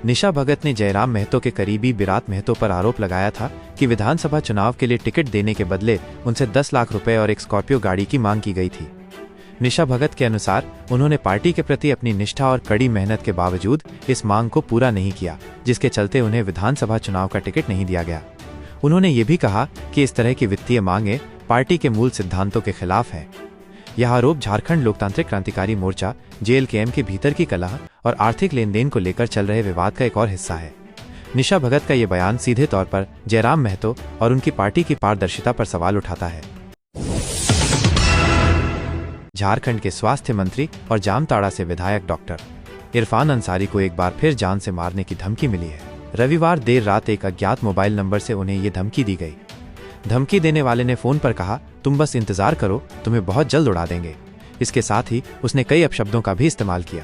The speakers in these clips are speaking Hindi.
निशा भगत ने जयराम महतो के करीबी बिरात महतो पर आरोप लगाया था कि विधानसभा चुनाव के लिए टिकट देने के बदले उनसे 10 लाख रुपए और एक स्कॉर्पियो गाड़ी की मांग की गई थी। निशा भगत के अनुसार उन्होंने पार्टी के प्रति अपनी निष्ठा और कड़ी मेहनत के बावजूद इस मांग को पूरा नहीं किया, जिसके चलते उन्हें विधानसभा चुनाव का टिकट नहीं दिया गया। उन्होंने ये भी कहा कि इस तरह की वित्तीय मांगें पार्टी के मूल सिद्धांतों के खिलाफ हैं। यह आरोप झारखंड लोकतांत्रिक क्रांतिकारी मोर्चा JLKM के भीतर की कलह और आर्थिक लेन देन को लेकर चल रहे विवाद का एक और हिस्सा है। निशा भगत का ये बयान सीधे तौर पर जयराम महतो और उनकी पार्टी की पारदर्शिता पर सवाल उठाता है। झारखंड के स्वास्थ्य मंत्री और जामताड़ा से विधायक डॉक्टर इरफान अंसारी को एक बार फिर जान से मारने की धमकी मिली है। रविवार देर रात एक अज्ञात मोबाइल नंबर से उन्हें ये धमकी दी गई। धमकी देने वाले ने फोन पर कहा, तुम बस इंतजार करो, तुम्हें बहुत जल्द उड़ा देंगे। इसके साथ ही उसने कई अपशब्दों का भी इस्तेमाल किया।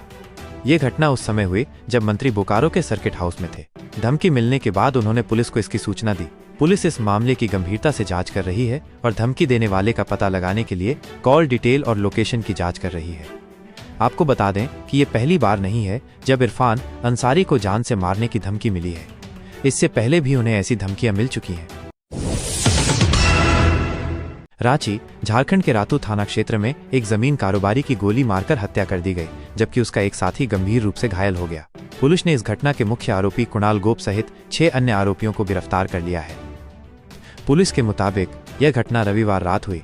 ये घटना उस समय हुई जब मंत्री बोकारो के सर्किट हाउस में थे। धमकी मिलने के बाद उन्होंने पुलिस को इसकी सूचना दी। पुलिस इस मामले की गंभीरता से जांच कर रही है और धमकी देने वाले का पता लगाने के लिए कॉल डिटेल और लोकेशन की जांच कर रही है। आपको बता दें कि ये पहली बार नहीं है जब इरफान अंसारी को जान से मारने की धमकी मिली है। इससे पहले भी उन्हें ऐसी धमकियां मिल चुकी हैं। रांची, झारखंड के रातू थाना क्षेत्र में एक जमीन कारोबारी की गोली मारकर हत्या कर दी गई, जबकि उसका एक साथी गंभीर रूप से घायल हो गया। पुलिस ने इस घटना के मुख्य आरोपी कुणाल गोप सहित 6 अन्य आरोपियों को गिरफ्तार कर लिया है। पुलिस के मुताबिक यह घटना रविवार रात हुई।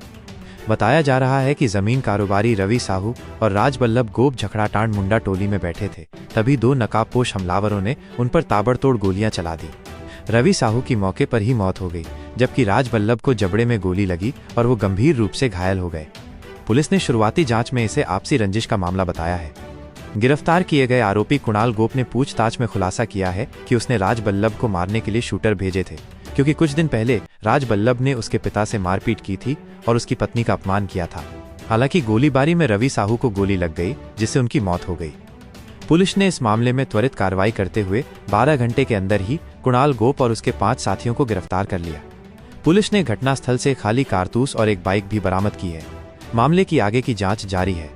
बताया जा रहा है कि जमीन कारोबारी रवि साहू और राजबल्लभ गोप झखड़ाटांड मुंडा टोली में बैठे थे, तभी 2 नकाबपोश हमलावरों ने उन पर ताबड़तोड़ गोलियां चला दी। रवि साहू की मौके पर ही मौत हो गई, जबकि राजबल्लभ को जबड़े में गोली लगी और वो गंभीर रूप से घायल हो गए। पुलिस ने शुरुआती जांच में इसे आपसी रंजिश का मामला बताया है। गिरफ्तार किए गए आरोपी कुणाल गोप ने पूछताछ में खुलासा किया है कि उसने राजबल्लभ को मारने के लिए शूटर भेजे थे, क्योंकि कुछ दिन पहले राजबल्लभ ने उसके पिता से मारपीट की थी और उसकी पत्नी का अपमान किया था। हालांकि गोलीबारी में रवि साहू को गोली लग गई, जिससे उनकी मौत हो गई। पुलिस ने इस मामले में त्वरित कार्रवाई करते हुए 12 घंटे के अंदर ही कुणाल गोप और उसके 5 साथियों को गिरफ्तार कर लिया। पुलिस ने घटनास्थल से खाली कारतूस और एक बाइक भी बरामद की है। मामले की आगे की जांच जारी है।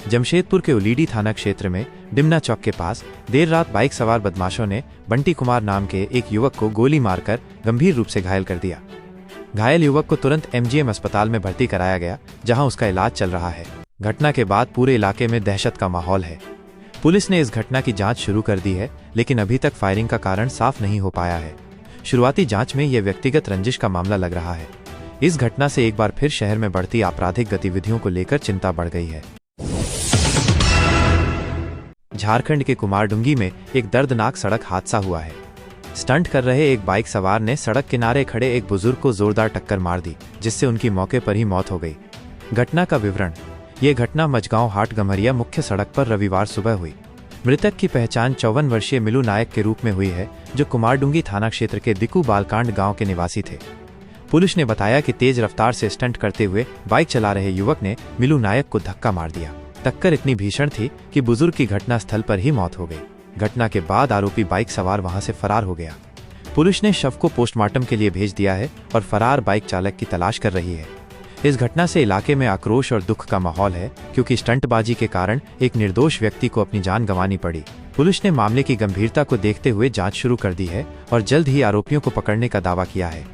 जमशेदपुर के उलीडी थाना क्षेत्र में डिमना चौक के पास देर रात बाइक सवार बदमाशों ने बंटी कुमार नाम के एक युवक को गोली मारकर गंभीर रूप से घायल कर दिया। घायल युवक को तुरंत MGM अस्पताल में भर्ती कराया गया, जहां उसका इलाज चल रहा है। घटना के बाद पूरे इलाके में दहशत का माहौल है। पुलिस ने इस घटना की जांच शुरू कर दी है, लेकिन अभी तक फायरिंग का कारण साफ नहीं हो पाया है। शुरुआती जांच में यह व्यक्तिगत रंजिश का मामला लग रहा है। इस घटना से एक बार फिर शहर में बढ़ती आपराधिक गतिविधियों को लेकर चिंता बढ़ गई है। झारखंड के कुमारडुंगी में एक दर्दनाक सड़क हादसा हुआ है। स्टंट कर रहे एक बाइक सवार ने सड़क किनारे खड़े एक बुजुर्ग को जोरदार टक्कर मार दी, जिससे उनकी मौके पर ही मौत हो गई। घटना का विवरण। ये घटना मजगांव हाट गम्हरिया मुख्य सड़क पर रविवार सुबह हुई। मृतक की पहचान 54 वर्षीय मिलू नायक के रूप में हुई है, जो कुमारडुंगी थाना क्षेत्र के दिकू बालकांड गांव के निवासी थे। पुलिस ने बताया कि तेज रफ्तार से स्टंट करते हुए बाइक चला रहे युवक ने मिलू नायक को धक्का मार दिया। टक्कर इतनी भीषण थी कि बुजुर्ग की घटनास्थल पर ही मौत हो गई। घटना के बाद आरोपी बाइक सवार वहां से फरार हो गया। पुलिस ने शव को पोस्टमार्टम के लिए भेज दिया है और फरार बाइक चालक की तलाश कर रही है। इस घटना से इलाके में आक्रोश और दुख का माहौल है, क्योंकि स्टंटबाजी के कारण एक निर्दोष व्यक्ति को अपनी जान गंवानी पड़ी। पुलिस ने मामले की गंभीरता को देखते हुए जांच शुरू कर दी है और जल्द ही आरोपियों को पकड़ने का दावा किया है।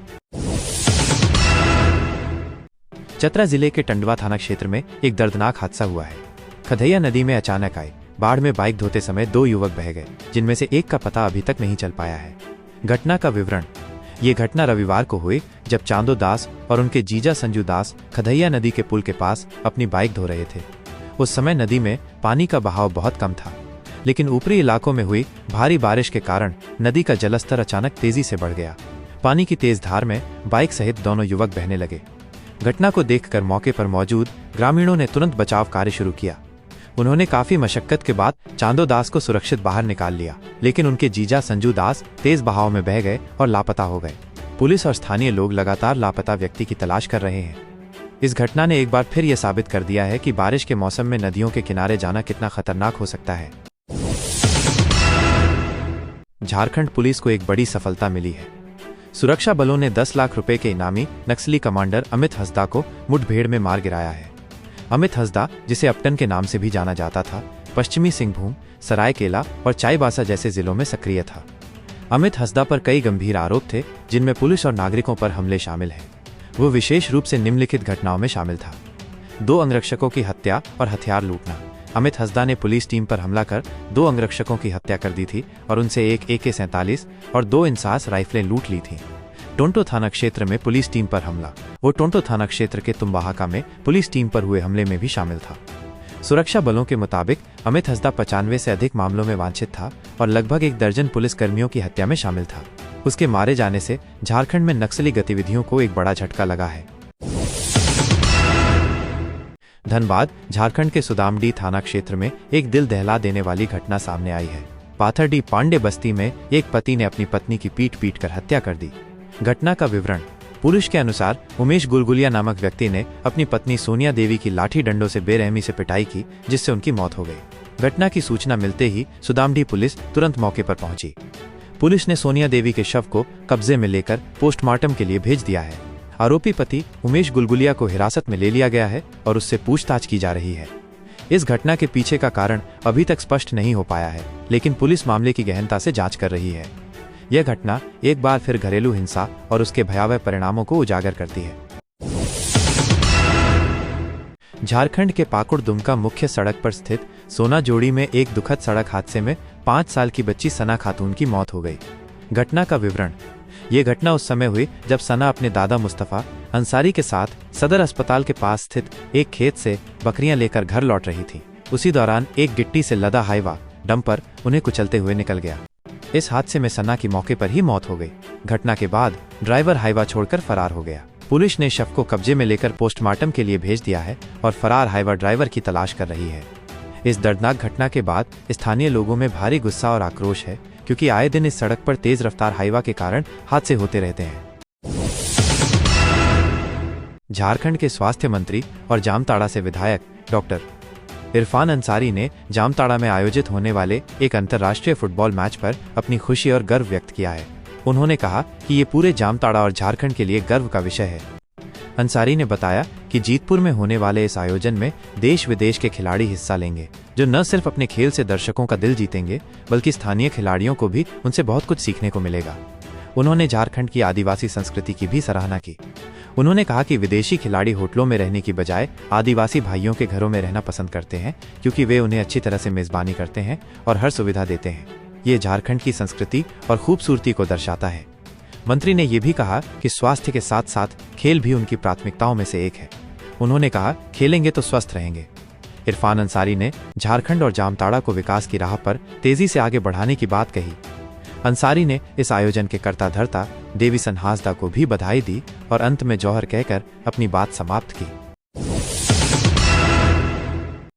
चतरा जिले के टंडवा थाना क्षेत्र में एक दर्दनाक हादसा हुआ है। खदैया नदी में अचानक आई बाढ़ में बाइक धोते समय 2 युवक बह गए, जिनमें से एक का पता अभी तक नहीं चल पाया है। घटना का विवरण। ये घटना रविवार को हुई जब चांदो दास और उनके जीजा संजू दास खदैया नदी के पुल के पास अपनी बाइक धो रहे थे। उस समय नदी में पानी का बहाव बहुत कम था, लेकिन ऊपरी इलाकों में हुई भारी बारिश के कारण नदी का जलस्तर अचानक तेजी से बढ़ गया। पानी की तेज धार में बाइक सहित दोनों युवक बहने लगे। घटना को देखकर मौके पर मौजूद ग्रामीणों ने तुरंत बचाव कार्य शुरू किया। उन्होंने काफी मशक्कत के बाद चांदो दास को सुरक्षित बाहर निकाल लिया, लेकिन उनके जीजा संजू दास तेज बहाव में बह गए और लापता हो गए। पुलिस और स्थानीय लोग लगातार लापता व्यक्ति की तलाश कर रहे हैं। इस घटना ने एक बार फिर यह साबित कर दिया है कि बारिश के मौसम में नदियों के किनारे जाना कितना खतरनाक हो सकता है। झारखंड पुलिस को एक बड़ी सफलता मिली है। सुरक्षा बलों ने 10 लाख रुपए के इनामी नक्सली कमांडर अमित हंसदा को मुठभेड़ में मार गिराया है। अमित हंसदा, जिसे अपटन के नाम से भी जाना जाता था, पश्चिमी सिंहभूम, सरायकेला और चाईबासा जैसे जिलों में सक्रिय था। अमित हसदा पर कई गंभीर आरोप थे, जिनमें पुलिस और नागरिकों पर हमले शामिल हैं। वो विशेष रूप से निम्नलिखित घटनाओं में शामिल था: 2 अंगरक्षकों की हत्या और हथियार लूटना। अमित हसदा ने पुलिस टीम पर हमला कर 2 अंगरक्षकों की हत्या कर दी थी और उनसे एक AK-47 और 2 इंसास राइफलें लूट ली थीं। टोंटो थाना क्षेत्र में पुलिस टीम पर हमला। वो टोंटो थाना क्षेत्र के तुम्बाहाका में पुलिस टीम पर हुए हमले में भी शामिल था। सुरक्षा बलों के मुताबिक अमित हसदा 95 से अधिक मामलों में वांछित था और लगभग 1 दर्जन पुलिसकर्मियों की हत्या में शामिल था। उसके मारे जाने से झारखंड में नक्सली गतिविधियों को एक बड़ा झटका लगा है। धनबाद, झारखंड के सुदामडी थाना क्षेत्र में एक दिल दहला देने वाली घटना सामने आई है। पाथरडी पांडे बस्ती में एक पति ने अपनी पत्नी की पीट कर हत्या कर दी। घटना का विवरण: पुलिस के अनुसार उमेश गुलगुलिया नामक व्यक्ति ने अपनी पत्नी सोनिया देवी की लाठी डंडों से बेरहमी से पिटाई की, जिससे उनकी मौत हो गई। घटना की सूचना मिलते ही सुदामडी पुलिस तुरंत मौके पर पहुंची। पुलिस ने सोनिया देवी के शव को कब्जे में लेकर पोस्टमार्टम के लिए भेज दिया है। आरोपी पति उमेश गुलगुलिया को हिरासत में ले लिया गया है और उससे पूछताछ की जा रही है। इस घटना के पीछे का कारण अभी तक स्पष्ट नहीं हो पाया है, लेकिन पुलिस मामले की गहनता से जांच कर रही है। यह घटना एक बार फिर घरेलू हिंसा और उसके भयावह परिणामों को उजागर करती है। झारखंड के पाकुड़ दुमका मुख्य सड़क पर स्थित सोना जोड़ी में एक दुखद सड़क हादसे में 5 साल की बच्ची सना खातून की मौत हो गई। घटना का विवरण: ये घटना उस समय हुई जब सना अपने दादा मुस्तफा अंसारी के साथ सदर अस्पताल के पास स्थित एक खेत से बकरियां लेकर घर लौट रही थी। उसी दौरान एक गिट्टी से लदा हाईवा डंपर उन्हें कुचलते हुए निकल गया। इस हादसे में सना की मौके पर ही मौत हो गई। घटना के बाद ड्राइवर हाईवा छोड़कर फरार हो गया। पुलिस ने शव को कब्जे में लेकर पोस्टमार्टम के लिए भेज दिया है और फरार हाईवा ड्राइवर की तलाश कर रही है। इस दर्दनाक घटना के बाद स्थानीय लोगों में भारी गुस्सा और आक्रोश है, क्योंकि आए दिन इस सड़क पर तेज रफ्तार हाईवा के कारण हादसे होते रहते हैं। झारखंड के स्वास्थ्य मंत्री और जामताड़ा से विधायक डॉक्टर इरफान अंसारी ने जामताड़ा में आयोजित होने वाले एक अंतर्राष्ट्रीय फुटबॉल मैच पर अपनी खुशी और गर्व व्यक्त किया है। उन्होंने कहा कि ये पूरे जामताड़ा और झारखंड के लिए गर्व का विषय है। अंसारी ने बताया कि जीतपुर में होने वाले इस आयोजन में देश विदेश के खिलाड़ी हिस्सा लेंगे, जो न सिर्फ अपने खेल से दर्शकों का दिल जीतेंगे, बल्कि स्थानीय खिलाड़ियों को भी उनसे बहुत कुछ सीखने को मिलेगा। उन्होंने झारखंड की आदिवासी संस्कृति की भी सराहना की। उन्होंने कहा कि विदेशी खिलाड़ी होटलों में रहने की बजाय आदिवासी भाइयों के घरों में रहना पसंद करते हैं, क्योंकि वे उन्हें अच्छी तरह से मेजबानी करते हैं और हर सुविधा देते हैं। ये झारखंड की संस्कृति और खूबसूरती को दर्शाता है। मंत्री ने यह भी कहा कि स्वास्थ्य के साथ साथ खेल भी उनकी प्राथमिकताओं में से एक है। उन्होंने कहा, खेलेंगे तो स्वस्थ रहेंगे। इरफान अंसारी ने झारखंड और जामताड़ा को विकास की राह पर तेजी से आगे बढ़ाने की बात कही। अंसारी ने इस आयोजन के कर्ता धर्ता देवीसन हांसदा को भी बधाई दी और अंत में जौहर कहकर अपनी बात समाप्त की।